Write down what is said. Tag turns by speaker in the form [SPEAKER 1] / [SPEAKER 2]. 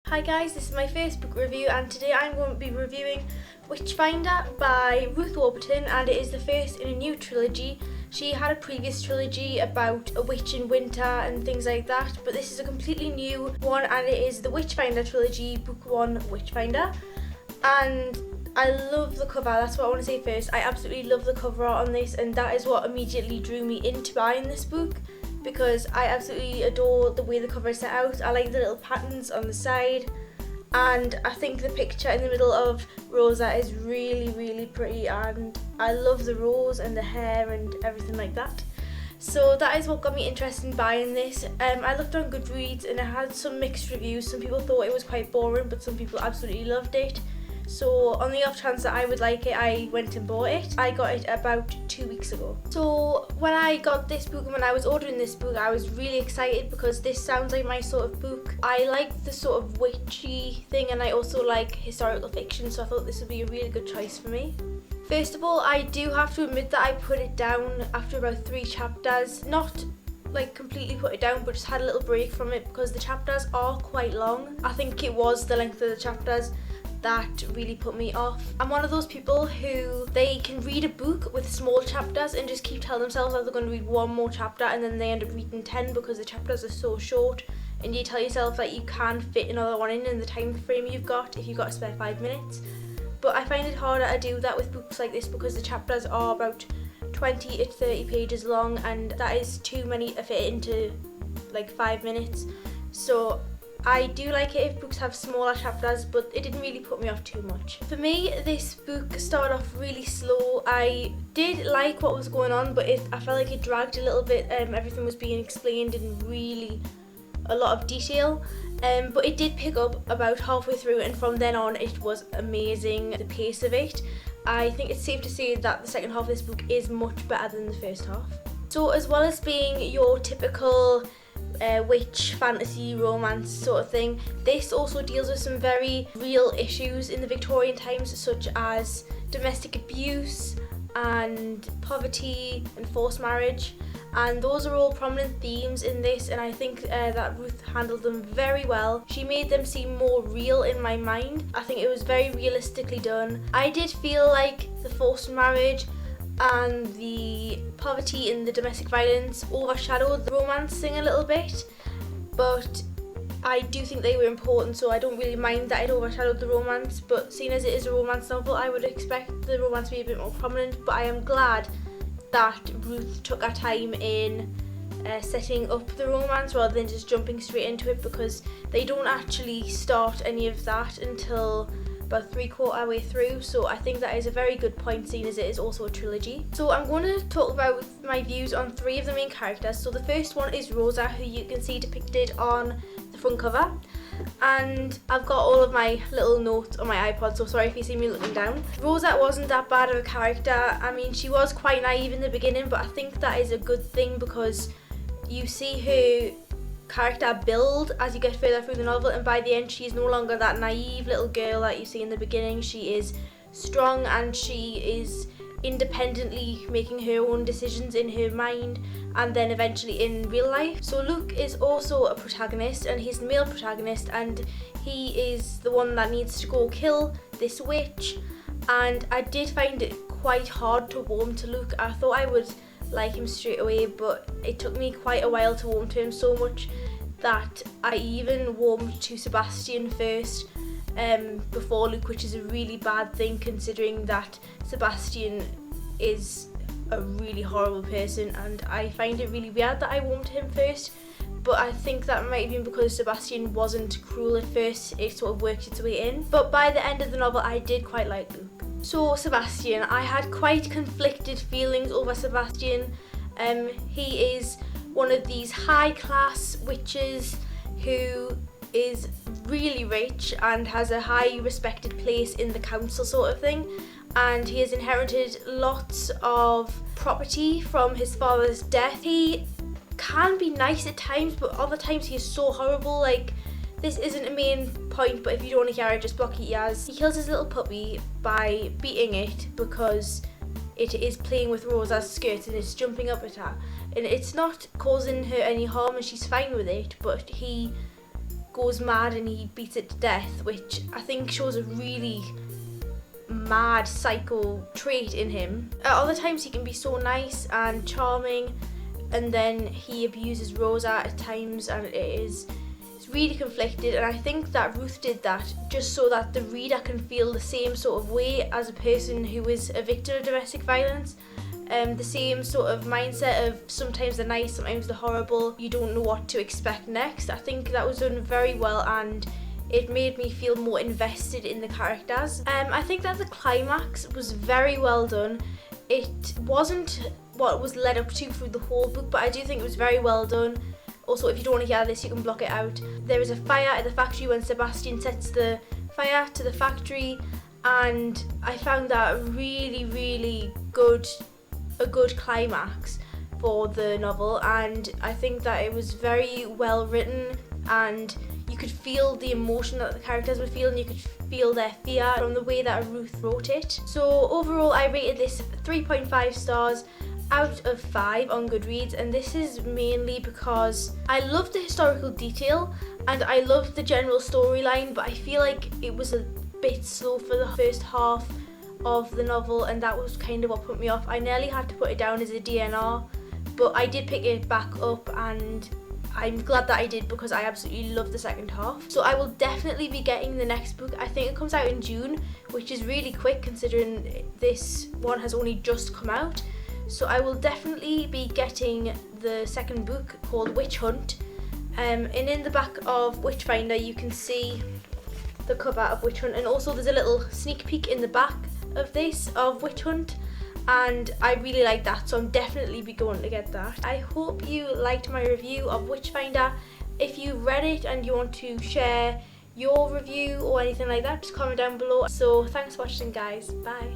[SPEAKER 1] Hi guys, this is my first book review and today I'm going to be reviewing Witchfinder by Ruth Warburton, and it is the first in a new trilogy. She had a previous trilogy about a witch in winter and things like that, but this is a completely new one and it is the Witchfinder trilogy, book 1 Witchfinder. And I love the cover, that's what I want to say first. I absolutely love the cover art on this, and that is what immediately drew me into buying this book, because I absolutely adore the way the cover is set out. I like the little patterns on the side, and I think the picture in the middle of Rosa is really pretty, and I love the rose and the hair and everything like that. So that is what got me interested in buying this. I looked on Goodreads and it had some mixed reviews. Some people thought it was quite boring, but some people absolutely loved it. So on the off chance that I would like it, I went and bought it. I got it about 2 weeks ago. So when I got this book and when I was ordering this book, I was really excited because this sounds like my sort of book. I like the sort of witchy thing and I also like historical fiction, so I thought this would be a really good choice for me. First of all, I do have to admit that I put it down after about 3 chapters. Not like completely put it down, but just had a little break from it because the chapters are quite long. I think it was the length of the chapters that really put me off. I'm one of those people who they can read a book with small chapters and just keep telling themselves that they're going to read one more chapter, and then they end up reading 10 because the chapters are so short, and you tell yourself that you can fit another one in the time frame you've got if you've got a spare 5 minutes. But I find it harder to do that with books like this because the chapters are about 20 to 30 pages long, and that is too many to fit into like 5 minutes. So I do like it if books have smaller chapters, but it didn't really put me off too much. For me, this book started off really slow. I did like what was going on, but I felt like it dragged a little bit. Everything was being explained in really a lot of detail, but it did pick up about halfway through, and from then on it was amazing, the pace of it. I think it's safe to say that the second half of this book is much better than the first half. So as well as being your typical witch, fantasy, romance sort of thing, this also deals with some very real issues in the Victorian times, such as domestic abuse and poverty and forced marriage, and those are all prominent themes in this, and I think that Ruth handled them very well. She made them seem more real in my mind. I think it was very realistically done. I did feel like the forced marriage and the poverty and the domestic violence overshadowed the romance thing a little bit, but I do think they were important, so I don't really mind that it overshadowed the romance. But seeing as it is a romance novel, I would expect the romance to be a bit more prominent, but I am glad that Ruth took her time in setting up the romance rather than just jumping straight into it, because they don't actually start any of that until about 3/4 way through, so I think that is a very good point, seeing as it is also a trilogy. So I'm going to talk about my views on 3 of the main characters. So the first one is Rosa, who you can see depicted on the front cover, and I've got all of my little notes on my iPod, so sorry if you see me looking down. Rosa wasn't that bad of a character. I mean, she was quite naive in the beginning, but I think that is a good thing because you see her character build as you get further through the novel, and by the end she's no longer that naive little girl that you see in the beginning. She is strong and she is independently making her own decisions in her mind and then eventually in real life. So Luke is also a protagonist, and he's the male protagonist, and he is the one that needs to go kill this witch, and I did find it quite hard to warm to Luke. I thought I would like him straight away, but it took me quite a while to warm to him, so much that I even warmed to Sebastian first before Luke, which is a really bad thing considering that Sebastian is a really horrible person, and I find it really weird that I warmed to him first, but I think that might have been because Sebastian wasn't cruel at first. It sort of worked its way in, but by the end of the novel I did quite like Luke. So Sebastian, I had quite conflicted feelings over Sebastian. He is one of these high class witches who is really rich and has a high respected place in the council sort of thing, and he has inherited lots of property from his father's death. He can be nice at times, but other times he is so horrible. Like, this isn't a main point, but if you don't want to hear it, just block your ears. He kills his little puppy by beating it because it is playing with Rosa's skirt and it's jumping up at her. And it's not causing her any harm and she's fine with it, but he goes mad and he beats it to death, which I think shows a really mad psycho trait in him. At other times he can be so nice and charming, and then he abuses Rosa at times, and it's really conflicted. And I think that Ruth did that just so that the reader can feel the same sort of way as a person who is a victim of domestic violence. The same sort of mindset of sometimes the nice, sometimes the horrible, you don't know what to expect next. I think that was done very well, and it made me feel more invested in the characters. I think that the climax was very well done. It wasn't what was led up to through the whole book, but I do think it was very well done. Also, if you don't want to hear this, you can block it out. There is a fire at the factory when Sebastian sets the fire to the factory, and I found that really good, a good climax for the novel, and I think that it was very well written, and you could feel the emotion that the characters were feeling, you could feel their fear from the way that Ruth wrote it. So overall I rated this 3.5 stars out of 5 on Goodreads, and this is mainly because I loved the historical detail and I loved the general storyline, but I feel like it was a bit slow for the first half of the novel, and that was kind of what put me off. I nearly had to put it down as a DNR, but I did pick it back up, and I'm glad that I did because I absolutely love the second half. So I will definitely be getting the next book. I think it comes out in June, which is really quick considering this one has only just come out. So I will definitely be getting the second book called Witch Hunt. And in the back of Witchfinder you can see the cover of Witch Hunt, and also there's a little sneak peek in the back of this of Witch Hunt, and I really like that, so I'm definitely be going to get that. I hope you liked my review of Witchfinder. If you read it and you want to share your review or anything like that, just comment down below. So thanks for watching guys, bye.